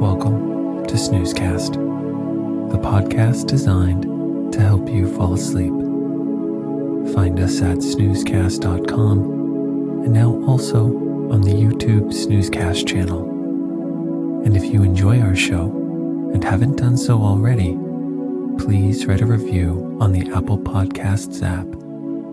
Welcome to Snoozecast, the podcast designed to help you fall asleep. Find us at snoozecast.com and now also on the YouTube Snoozecast channel. And if you enjoy our show and haven't done so already, please write a review on the Apple Podcasts app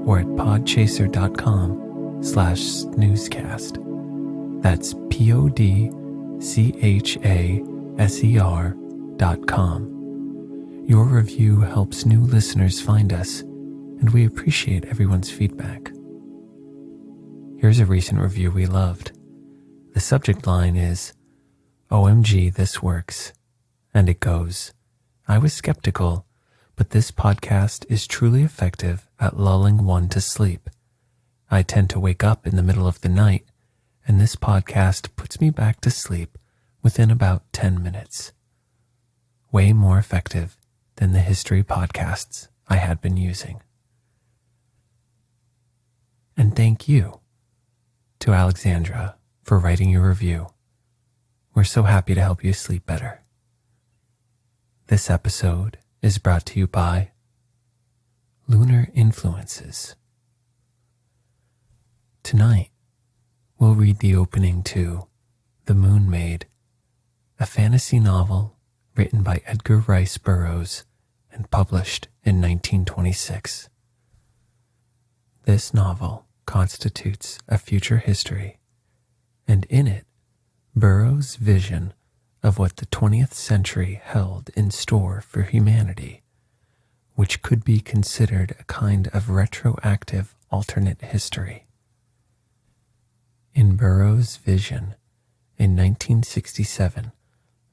or at podchaser.com/snoozecast. That's podchaser.com. Your review helps new listeners find us, and we appreciate everyone's feedback. Here's a recent review we loved. The subject line is, "OMG, this works." And it goes, "I was skeptical, but this podcast is truly effective at lulling one to sleep. I tend to wake up in the middle of the night, and this podcast puts me back to sleep within about 10 minutes. Way more effective than the history podcasts I had been using." And thank you to Alexandra for writing your review. We're so happy to help you sleep better. This episode is brought to you by Lunar Influences. Tonight, we'll read the opening to The Moon Maid, a fantasy novel written by Edgar Rice Burroughs and published in 1926. This novel constitutes a future history, and in it, Burroughs' vision of what the 20th century held in store for humanity, which could be considered a kind of retroactive alternate history. In Burroughs' vision, in 1967,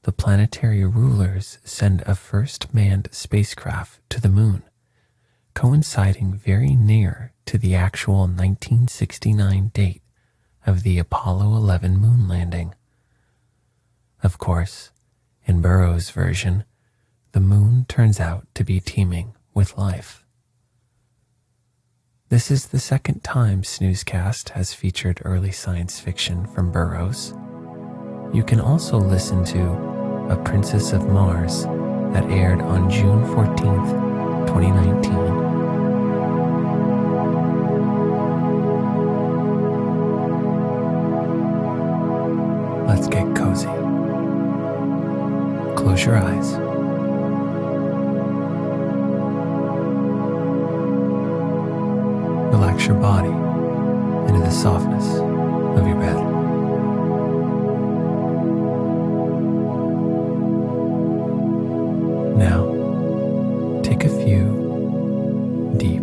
the planetary rulers send a first manned spacecraft to the moon, coinciding very near to the actual 1969 date of the Apollo 11 moon landing. Of course, in Burroughs' version, the moon turns out to be teeming with life. This is the second time Snoozecast has featured early science fiction from Burroughs. You can also listen to A Princess of Mars that aired on June 14th, 2019. Let's get cozy. Close your eyes. Relax your body into the softness of your bed. Now, take a few deep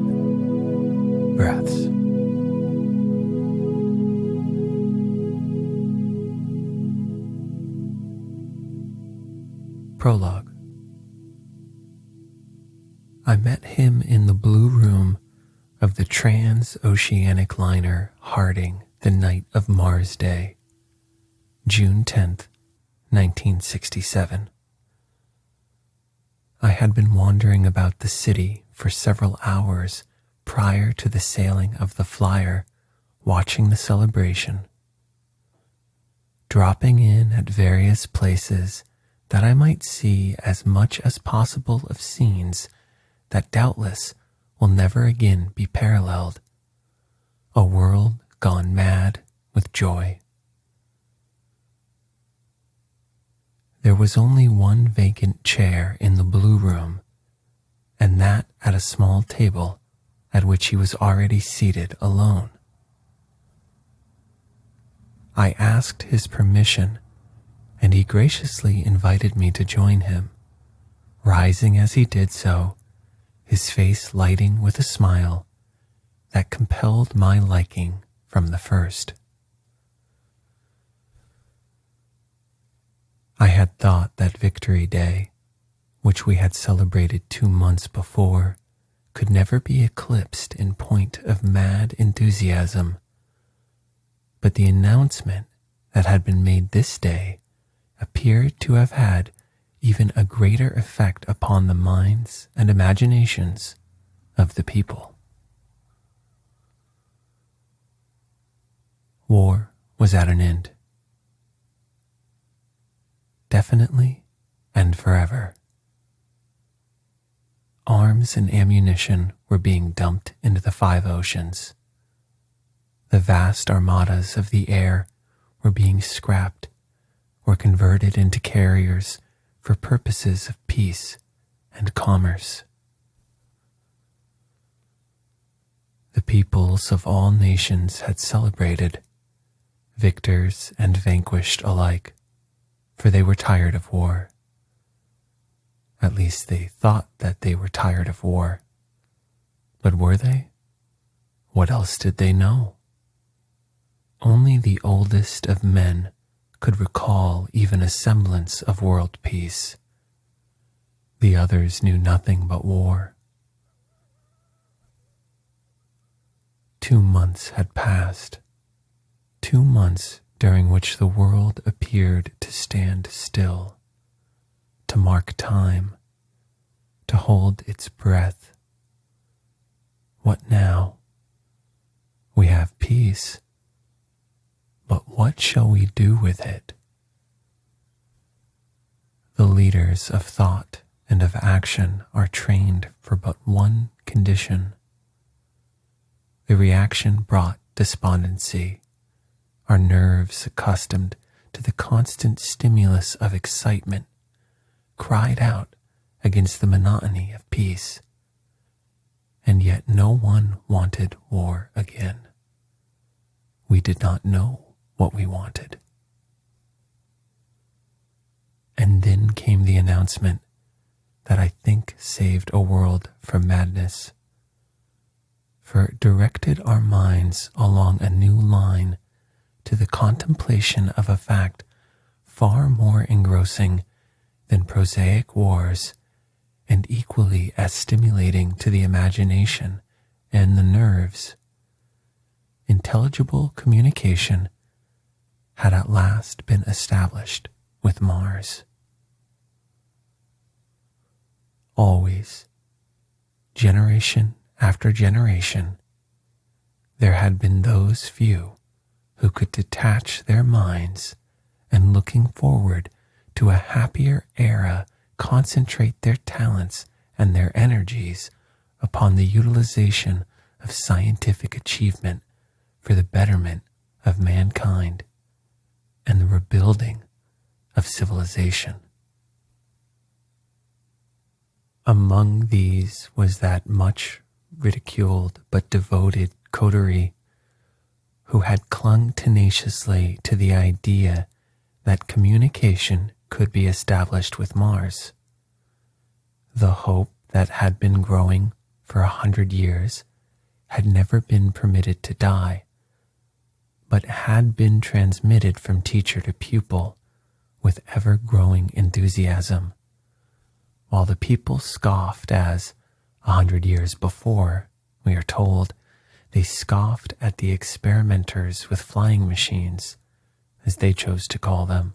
breaths. Prologue. I met him in the blue room of the transoceanic liner Harding the night of Mars Day, June 10th, 1967. I had been wandering about the city for several hours prior to the sailing of the flyer, watching the celebration, dropping in at various places that I might see as much as possible of scenes that doubtless will never again be paralleled, a world gone mad with joy. There was only one vacant chair in the blue room, and that at a small table at which he was already seated alone. I asked his permission, and he graciously invited me to join him, rising as he did so, his face lighting with a smile that compelled my liking from the first. I had thought that Victory Day, which we had celebrated 2 months before, could never be eclipsed in point of mad enthusiasm, but the announcement that had been made this day appeared to have had even a greater effect upon the minds and imaginations of the people. War was at an end. definitely and forever. Arms and ammunition were being dumped into the 5 oceans. The vast armadas of the air were being scrapped or converted into carriers for purposes of peace and commerce. The peoples of all nations had celebrated, victors and vanquished alike, for they were tired of war. At least they thought that they were tired of war. But were they? What else did they know? Only the oldest of men could recall even a semblance of world peace. The others knew nothing but war. 2 months had passed. 2 months during which the world appeared to stand still, to mark time, to hold its breath. What now? We have peace, but what shall we do with it? The leaders of thought and of action are trained for but one condition. The reaction brought despondency, our nerves accustomed to the constant stimulus of excitement, cried out against the monotony of peace. And yet no one wanted war again. We did not know what we wanted. And then came the announcement that I think saved a world from madness, for it directed our minds along a new line to the contemplation of a fact far more engrossing than prosaic wars and equally as stimulating to the imagination and the nerves. Intelligible communication had at last been established with Mars. Always, generation after generation, there had been those few who could detach their minds and, looking forward to a happier era, concentrate their talents and their energies upon the utilization of scientific achievement for the betterment of mankind and the rebuilding of civilization. Among these was that much ridiculed but devoted coterie who had clung tenaciously to the idea that communication could be established with Mars. The hope that had been growing for 100 years had never been permitted to die, but had been transmitted from teacher to pupil with ever-growing enthusiasm, while the people scoffed as, 100 years before, we are told, they scoffed at the experimenters with flying machines, as they chose to call them.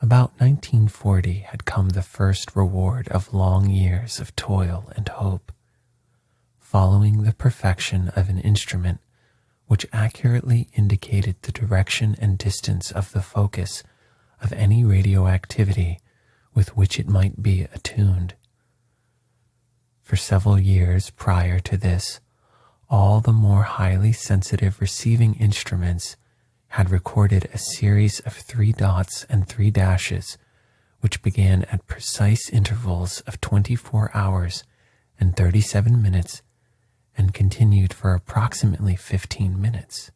About 1940 had come the first reward of long years of toil and hope, following the perfection of an instrument which accurately indicated the direction and distance of the focus of any radioactivity with which it might be attuned. For several years prior to this, all the more highly sensitive receiving instruments had recorded a series of 3 dots and 3 dashes, which began at precise intervals of 24 hours and 37 minutes and continued for approximately 15 minutes.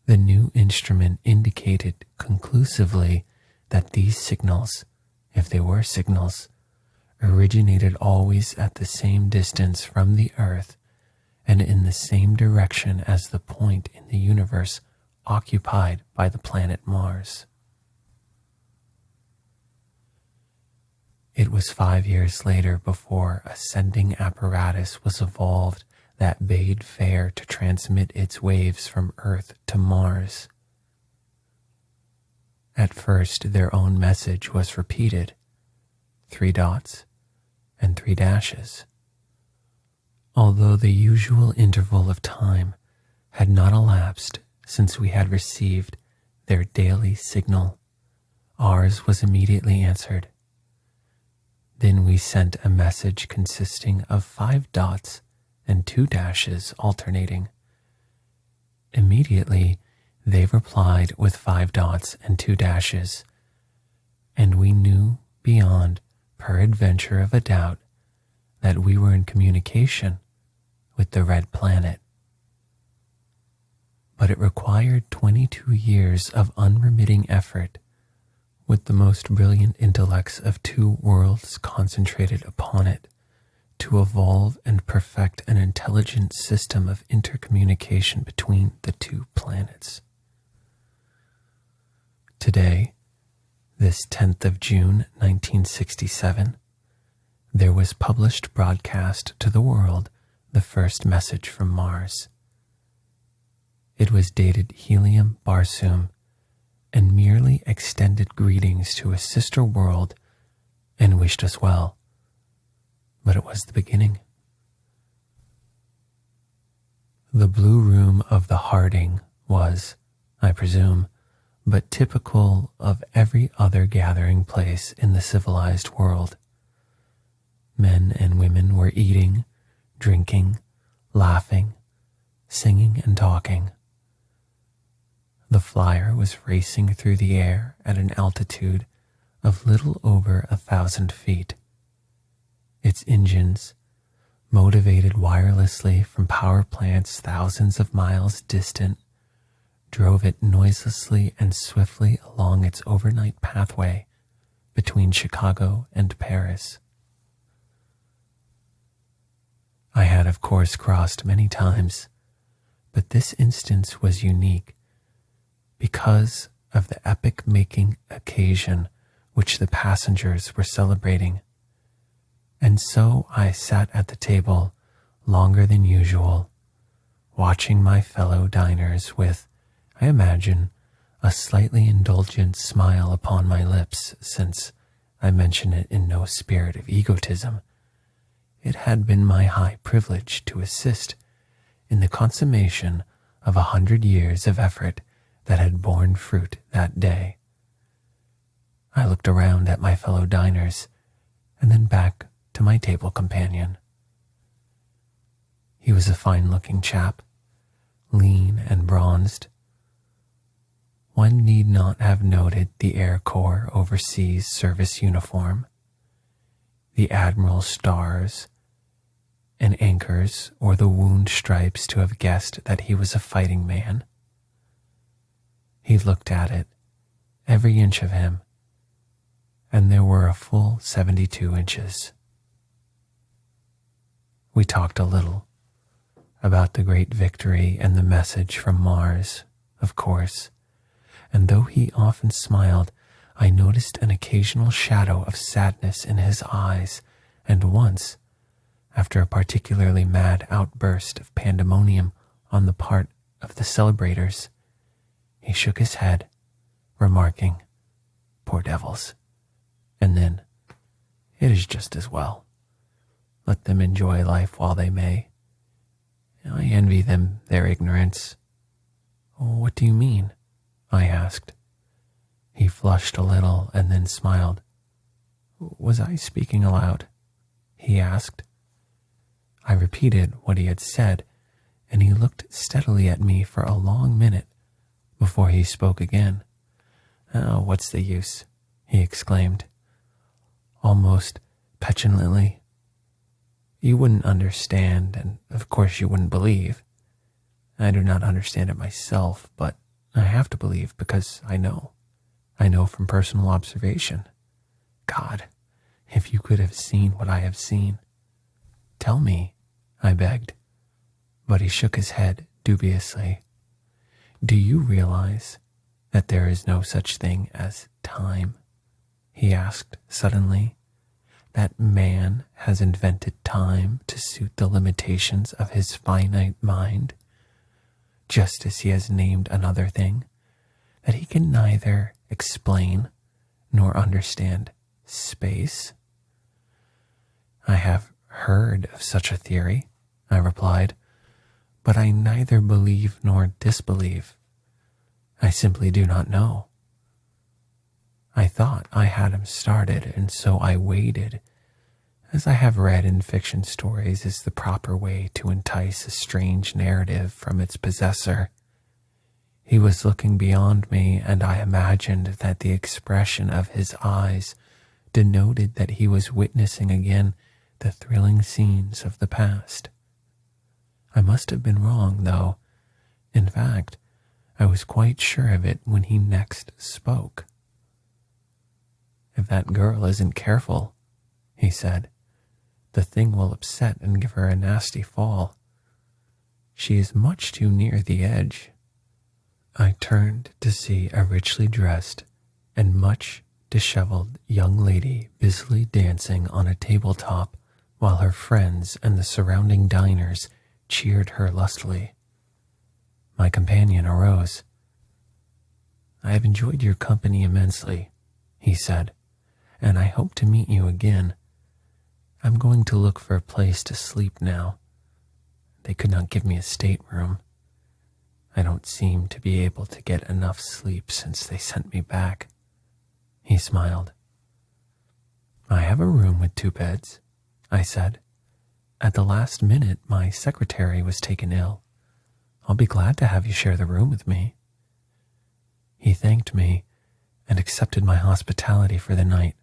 The new instrument indicated conclusively that these signals, if they were signals, originated always at the same distance from the Earth and in the same direction as the point in the universe occupied by the planet Mars. It was 5 years later before a sending apparatus was evolved that bade fair to transmit its waves from Earth to Mars. At first, their own message was repeated, 3 dots and 3 dashes. Although the usual interval of time had not elapsed since we had received their daily signal. Ours was immediately answered. Then we sent a message consisting of 5 dots and 2 dashes alternating. Immediately, they replied with 5 dots and 2 dashes, and we knew beyond peradventure of a doubt that we were in communication with the red planet. But it required 22 years of unremitting effort, with the most brilliant intellects of 2 worlds concentrated upon it, to evolve and perfect an intelligent system of intercommunication between the 2 planets. Today, this 10th of June, 1967, there was published broadcast to the world the first message from Mars. It was dated Helium Barsum and merely extended greetings to a sister world and wished us well. But it was the beginning. The blue room of the Harding was, I presume, but typical of every other gathering place in the civilized world. Men and women were eating, drinking, laughing, singing, and talking. The flyer was racing through the air at an altitude of little over 1,000 feet. Its engines, motivated wirelessly from power plants thousands of miles distant, drove it noiselessly and swiftly along its overnight pathway between Chicago and Paris. I had, of course, crossed many times, but this instance was unique because of the epic-making occasion which the passengers were celebrating. And so I sat at the table longer than usual, watching my fellow diners with, I imagine, a slightly indulgent smile upon my lips, since I mention it in no spirit of egotism. It had been my high privilege to assist in the consummation of 100 years of effort that had borne fruit that day. I looked around at my fellow diners and then back to my table companion. He was a fine-looking chap, lean and bronzed. One need not have noted the Air Corps Overseas Service uniform, the Admiral's stars and anchors, or the wound stripes to have guessed that he was a fighting man. He looked at it, every inch of him, and there were a full 72 inches. We talked a little about the great victory and the message from Mars, of course, and though he often smiled, I noticed an occasional shadow of sadness in his eyes, and once, after a particularly mad outburst of pandemonium on the part of the celebrators, he shook his head, remarking, "Poor devils," and then, "It is just as well. Let them enjoy life while they may. I envy them their ignorance." "What do you mean?" I asked. He flushed a little and then smiled. "Was I speaking aloud?" he asked. I repeated what he had said, and he looked steadily at me for a long minute before he spoke again. "Oh, what's the use?" he exclaimed, almost petulantly. "You wouldn't understand, and of course you wouldn't believe. I do not understand it myself, but I have to believe because I know. I know from personal observation. God, if you could have seen what I have seen." "Tell me," I begged, but he shook his head dubiously. "Do you realize that there is no such thing as time?" he asked suddenly. "That man has invented time to suit the limitations of his finite mind, just as he has named another thing that he can neither explain nor understand, space?" "I have heard of such a theory," I replied, "but I neither believe nor disbelieve. I simply do not know. I thought I had him started, and so I waited, as I have read in fiction stories is the proper way to entice a strange narrative from its possessor. He was looking beyond me, and I imagined that the expression of his eyes denoted that he was witnessing again the thrilling scenes of the past. I must have been wrong, though. In fact, I was quite sure of it when he next spoke. "If that girl isn't careful," he said, "the thing will upset and give her a nasty fall. She is much too near the edge." I turned to see a richly dressed and much disheveled young lady busily dancing on a tabletop while her friends and the surrounding diners cheered her lustily. My companion arose. "I have enjoyed your company immensely," he said, "and I hope to meet you again. I'm going to look for a place to sleep now. They could not give me a stateroom. I don't seem to be able to get enough sleep since they sent me back." He smiled. "I have a room with 2 beds," I said. "At the last minute, my secretary was taken ill. I'll be glad to have you share the room with me." He thanked me and accepted my hospitality for the night.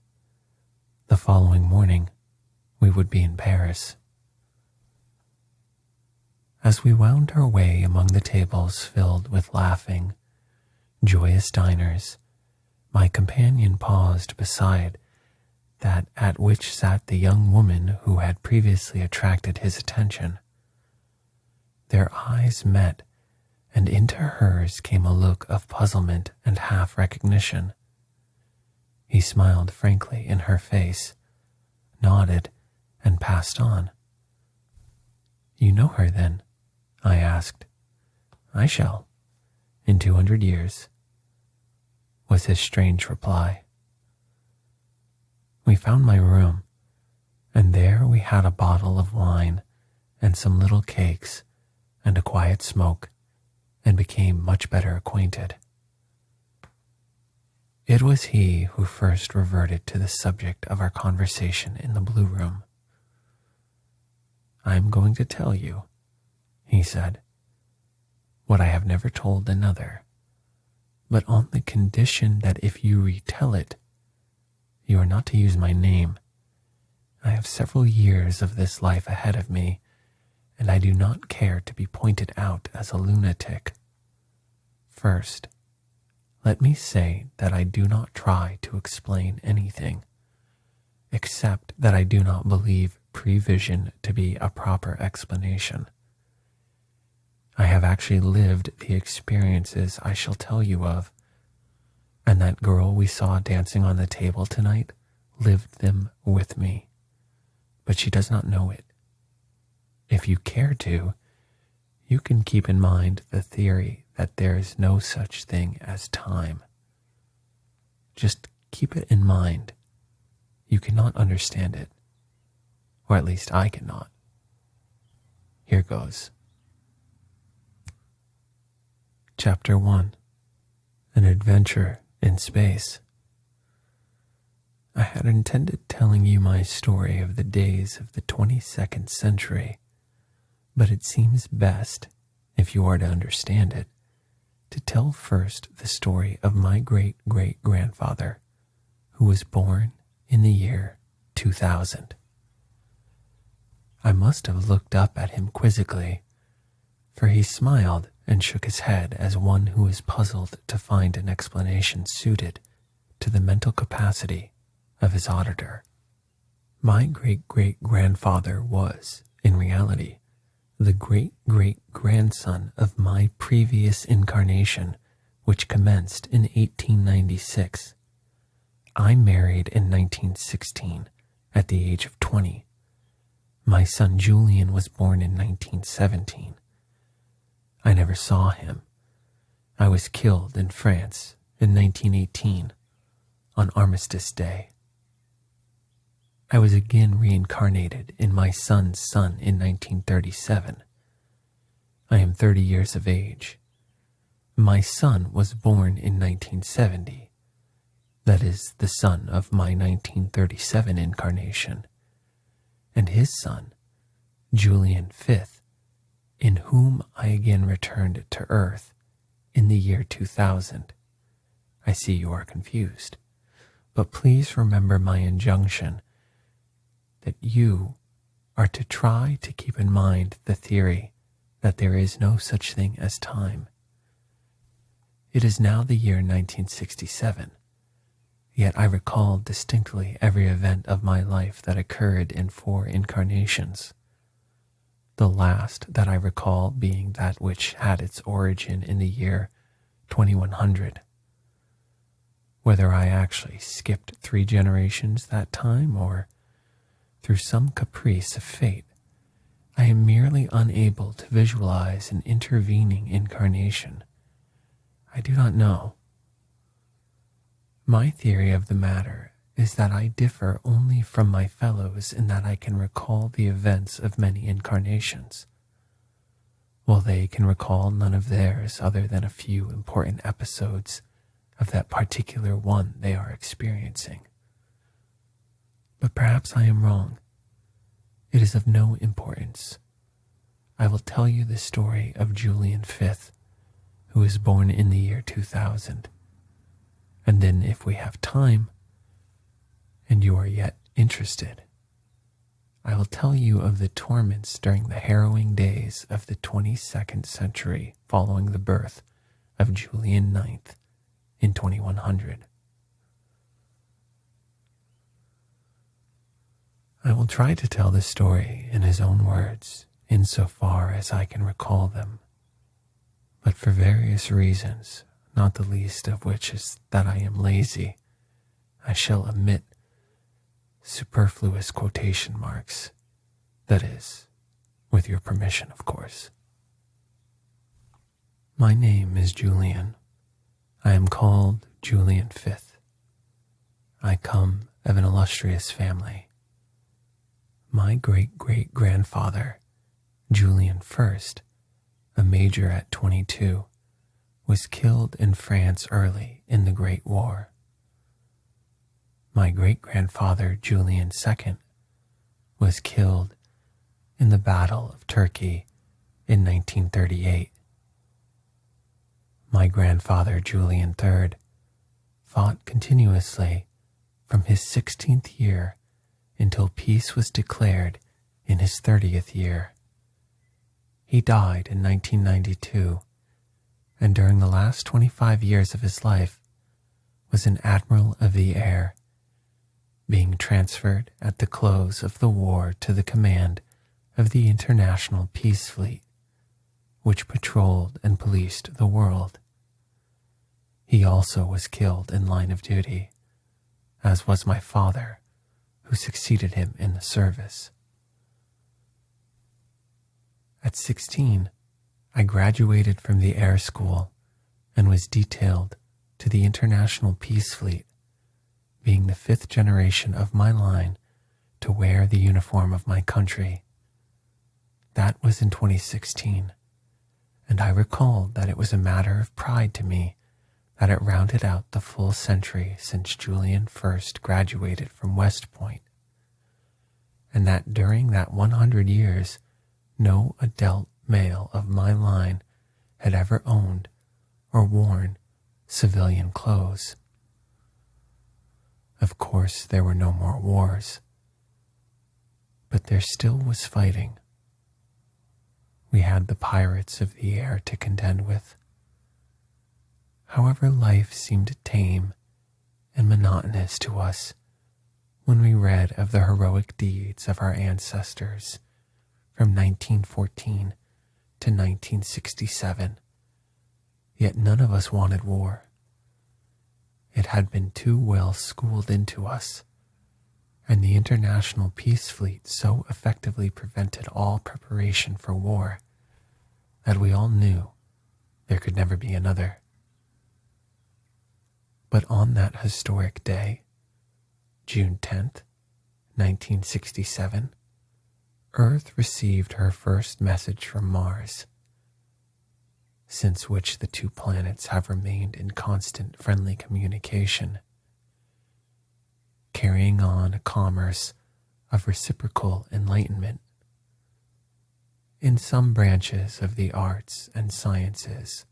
The following morning, we would be in Paris. As we wound our way among the tables filled with laughing, joyous diners, my companion paused beside that at which sat the young woman who had previously attracted his attention. Their eyes met, and into hers came a look of puzzlement and half-recognition. He smiled frankly in her face, nodded, and passed on. "You know her, then?" I asked. "I shall, in 200 years," was his strange reply. We found my room, and there we had a bottle of wine and some little cakes and a quiet smoke, and became much better acquainted. It was he who first reverted to the subject of our conversation in the blue room. "I am going to tell you," he said, "what I have never told another, but on the condition that if you retell it, you are not to use my name. I have several years of this life ahead of me, and I do not care to be pointed out as a lunatic. First, let me say that I do not try to explain anything, except that I do not believe prevision to be a proper explanation. I have actually lived the experiences I shall tell you of, and that girl we saw dancing on the table tonight lived them with me, but she does not know it. If you care to, you can keep in mind the theory that there is no such thing as time. Just keep it in mind. You cannot understand it, or at least I cannot. Here goes. Chapter 1. An Adventure in Space. I had intended telling you my story of the days of the 22nd century, but it seems best, if you are to understand it, to tell first the story of my great-great-grandfather, who was born in the year 2000. I must have looked up at him quizzically, for he smiled and shook his head as one who is puzzled to find an explanation suited to the mental capacity of his auditor. My great-great-grandfather was, in reality, the great-great-grandson of my previous incarnation, which commenced in 1896. I married in 1916, at the age of 20. My son Julian was born in 1917. I never saw him. I was killed in France in 1918, on Armistice Day. I was again reincarnated in my son's son in 1937. I am 30 years of age. My son was born in 1970. That is the son of my 1937 incarnation. And his son, Julian V, in whom I again returned to Earth in the year 2000. I see you are confused, but please remember my injunction that you are to try to keep in mind the theory that there is no such thing as time. It is now the year 1967, yet I recall distinctly every event of my life that occurred in 4 incarnations. The last that I recall being that which had its origin in the year 2100. Whether I actually skipped 3 generations that time or through some caprice of fate, I am merely unable to visualize an intervening incarnation. I do not know. My theory of the matter is that I differ only from my fellows in that I can recall the events of many incarnations, while they can recall none of theirs other than a few important episodes of that particular one they are experiencing. But perhaps I am wrong. It is of no importance. I will tell you the story of Julian V, who was born in the year 2000. And then if we have time, and you are yet interested, I will tell you of the torments during the harrowing days of the 22nd century following the birth of Julian IX in 2100. I will try to tell the story in his own words, insofar as I can recall them, but for various reasons, not the least of which is that I am lazy, I shall omit superfluous quotation marks, that is, with your permission, of course. My name is Julian. I am called Julian V. I come of an illustrious family. My great-great-grandfather, Julian I, a major at 22, was killed in France early in the Great War. My great-grandfather, Julian II, was killed in the Battle of Turkey in 1938. My grandfather, Julian III, fought continuously from his 16th year until peace was declared in his 30th year. He died in 1992, and during the last 25 years of his life was an admiral of the air, being transferred at the close of the war to the command of the International Peace Fleet, which patrolled and policed the world. He also was killed in line of duty, as was my father, who succeeded him in the service. At 16, I graduated from the Air School and was detailed to the International Peace Fleet, being the 5th generation of my line to wear the uniform of my country. That was in 2016, and I recalled that it was a matter of pride to me that it rounded out the full century since Julian first graduated from West Point, and that during that 100 years, no adult male of my line had ever owned or worn civilian clothes. Of course, there were no more wars, but there still was fighting. We had the pirates of the air to contend with. However, life seemed tame and monotonous to us when we read of the heroic deeds of our ancestors from 1914 to 1967, yet none of us wanted war. It had been too well schooled into us, and the International Peace Fleet so effectively prevented all preparation for war that we all knew there could never be another. But on that historic day, June 10th, 1967, Earth received her first message from Mars. since which the two planets have remained in constant friendly communication, carrying on a commerce of reciprocal enlightenment. In some branches of the arts and sciences,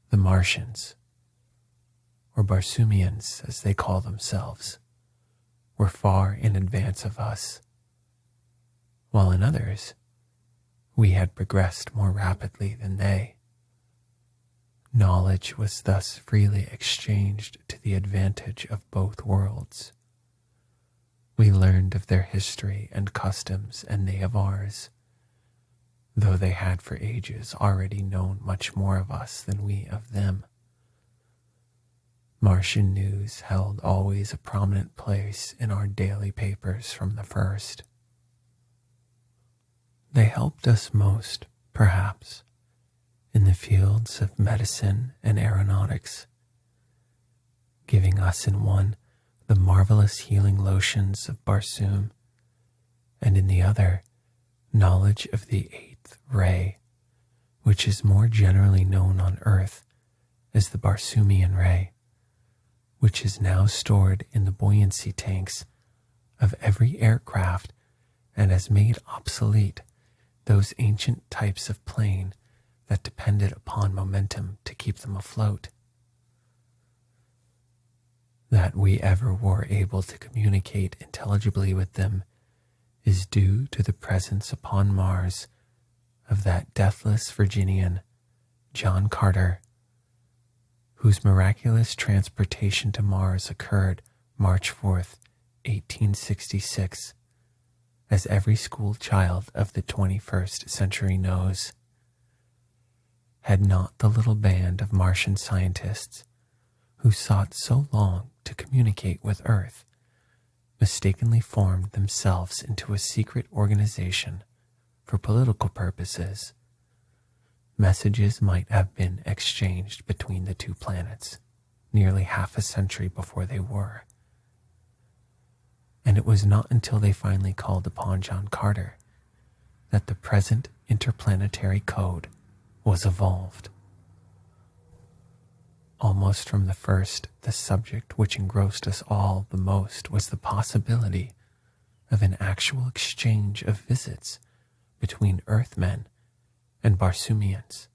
the Martians, or Barsoomians as they call themselves, were far in advance of us, while in others, we had progressed more rapidly than they. Knowledge was thus freely exchanged to the advantage of both worlds. We learned of their history and customs, and they of ours, though they had for ages already known much more of us than we of them. Martian news held always a prominent place in our daily papers from the first. They helped us most, perhaps, in the fields of medicine and aeronautics, giving us in one the marvelous healing lotions of Barsoom, and in the other knowledge of the eighth ray, which is more generally known on Earth as the Barsoomian ray, which is now stored in the buoyancy tanks of every aircraft and has made obsolete those ancient types of plane that depended upon momentum to keep them afloat. That we ever were able to communicate intelligibly with them is due to the presence upon Mars of that deathless Virginian, John Carter, whose miraculous transportation to Mars occurred March 4th, 1866, as every school child of the 21st century knows. Had not the little band of Martian scientists who sought so long to communicate with Earth mistakenly formed themselves into a secret organization for political purposes, messages might have been exchanged between the two planets nearly half a century before they were. And it was not until they finally called upon John Carter that the present interplanetary code was evolved. Almost from the first, the subject which engrossed us all the most was the possibility of an actual exchange of visits between Earthmen and Barsoomians.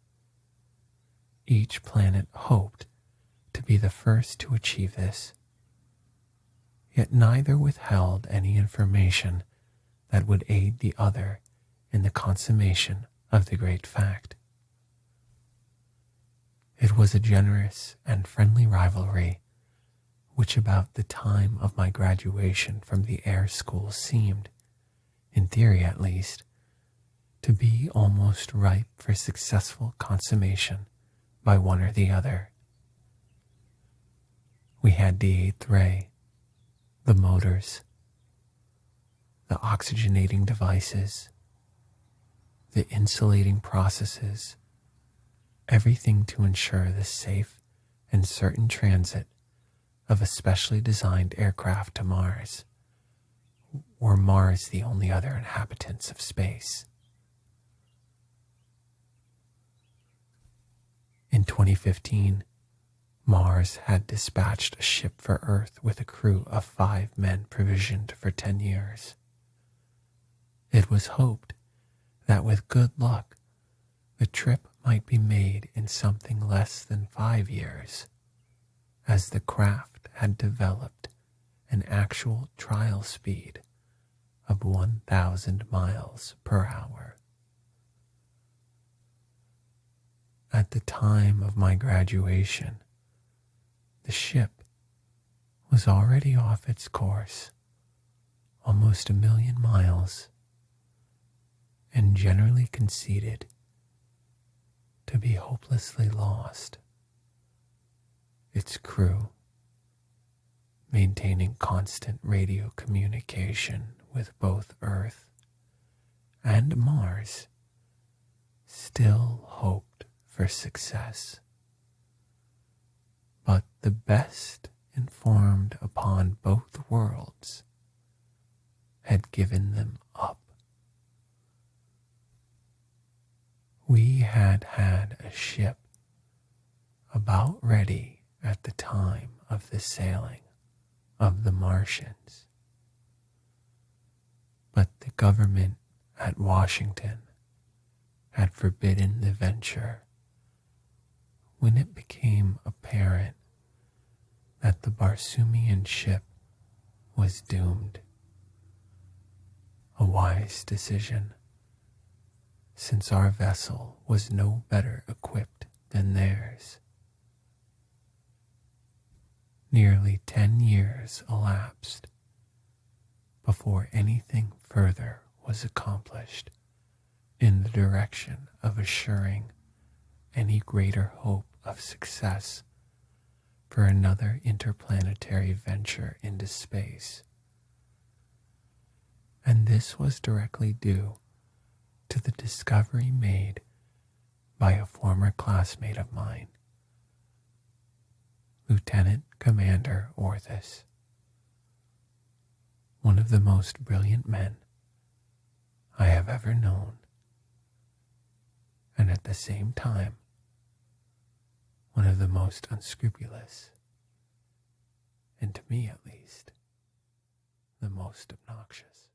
Each planet hoped to be the first to achieve this, yet neither withheld any information that would aid the other in the consummation of the great fact. It was a generous and friendly rivalry which about the time of my graduation from the air school seemed, in theory at least, to be almost ripe for successful consummation by one or the other. We had the eighth ray, the motors, the oxygenating devices, the insulating processes, everything to ensure the safe and certain transit of a specially designed aircraft to Mars, were Mars the only other inhabitants of space. In 2015, Mars had dispatched a ship for Earth with a crew of 5 men provisioned for 10 years. It was hoped that with good luck, the trip might be made in something less than 5 years, as the craft had developed an actual trial speed of 1,000 miles per hour. At the time of my graduation, the ship was already off its course, almost 1,000,000 miles, and generally conceded to be hopelessly lost. Its crew, maintaining constant radio communication with both Earth and Mars, still hoped for success. But the best informed upon both worlds had given them up. We had had a ship about ready at the time of the sailing of the Martians, but the government at Washington had forbidden the venture when it became apparent that the Barsoomian ship was doomed. A wise decision, since our vessel was no better equipped than theirs. Nearly 10 years elapsed before anything further was accomplished in the direction of assuring any greater hope of success for another interplanetary venture into space. And this was directly due to the discovery made by a former classmate of mine, Lieutenant Commander Orthus, one of the most brilliant men I have ever known, and at the same time, one of the most unscrupulous, and to me at least, the most obnoxious.